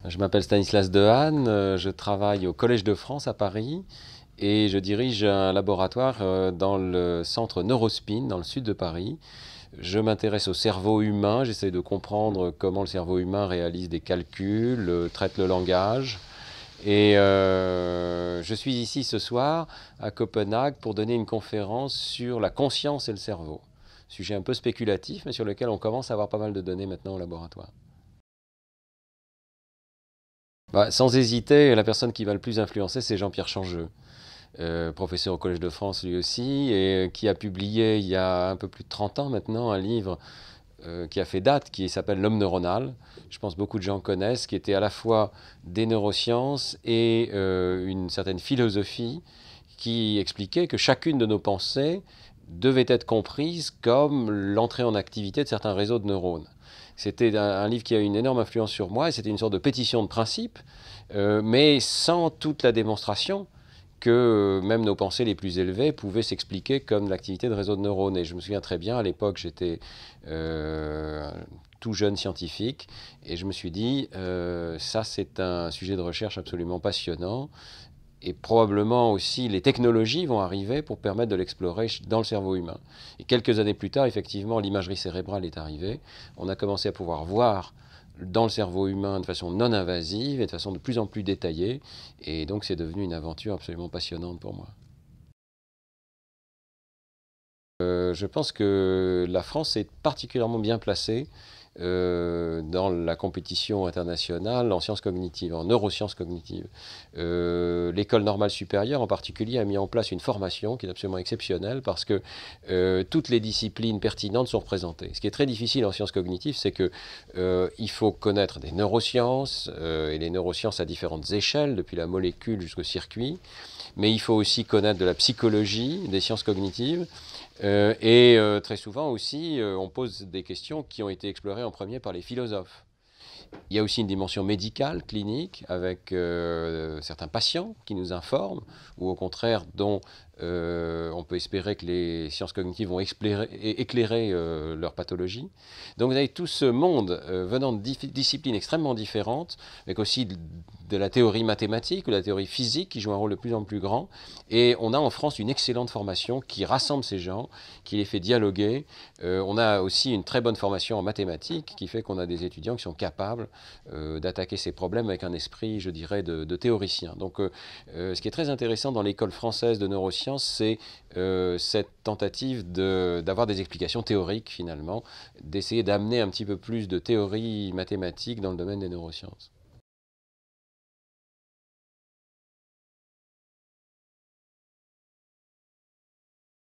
Je m'appelle Stanislas Dehaene, je travaille au Collège de France à Paris et je dirige un laboratoire dans le centre Neurospin, dans le sud de Paris. Je m'intéresse au cerveau humain, j'essaie de comprendre comment le cerveau humain réalise des calculs, traite le langage. Et je suis ici ce soir à Copenhague pour donner une conférence sur la conscience et le cerveau. Sujet un peu spéculatif, mais sur lequel on commence à avoir pas mal de données maintenant au laboratoire. Sans hésiter, la personne qui va le plus influencer, c'est Jean-Pierre Changeux, professeur au Collège de France lui aussi, et qui a publié il y a un peu plus de 30 ans maintenant un livre qui a fait date, qui s'appelle L'homme neuronal. Je pense que beaucoup de gens connaissent, qui était à la fois des neurosciences et une certaine philosophie qui expliquait que chacune de nos pensées devait être comprise comme l'entrée en activité de certains réseaux de neurones. C'était un livre qui a eu une énorme influence sur moi et c'était une sorte de pétition de principe, mais sans toute la démonstration que même nos pensées les plus élevées pouvaient s'expliquer comme l'activité de réseaux de neurones. Et je me souviens très bien, à l'époque, j'étais tout jeune scientifique, et je me suis dit, ça c'est un sujet de recherche absolument passionnant, et probablement aussi les technologies vont arriver pour permettre de l'explorer dans le cerveau humain. Et quelques années plus tard, effectivement, l'imagerie cérébrale est arrivée. On a commencé à pouvoir voir dans le cerveau humain de façon non invasive et de façon de plus en plus détaillée. Et donc c'est devenu une aventure absolument passionnante pour moi. Je pense que la France est particulièrement bien placée dans la compétition internationale en sciences cognitives, en neurosciences cognitives. L'École normale supérieure en particulier a mis en place une formation qui est absolument exceptionnelle parce que toutes les disciplines pertinentes sont représentées. Ce qui est très difficile en sciences cognitives, c'est qu'il faut connaître des neurosciences et les neurosciences à différentes échelles, depuis la molécule jusqu'au circuit, mais il faut aussi connaître de la psychologie, des sciences cognitives. Très souvent aussi, on pose des questions qui ont été explorées en premier par les philosophes. Il y a aussi une dimension médicale, clinique, avec certains patients qui nous informent, ou au contraire dont on peut espérer que les sciences cognitives vont éclairer leur pathologie. Donc vous avez tout ce monde venant de disciplines extrêmement différentes, avec aussi de la théorie mathématique ou de la théorie physique qui joue un rôle de plus en plus grand. Et on a en France une excellente formation qui rassemble ces gens, qui les fait dialoguer. On a aussi une très bonne formation en mathématiques qui fait qu'on a des étudiants qui sont capables d'attaquer ces problèmes avec un esprit, je dirais, de théoricien. Donc ce qui est très intéressant dans l'école française de neurosciences, c'est cette tentative d'avoir des explications théoriques finalement, d'essayer d'amener un petit peu plus de théorie mathématique dans le domaine des neurosciences.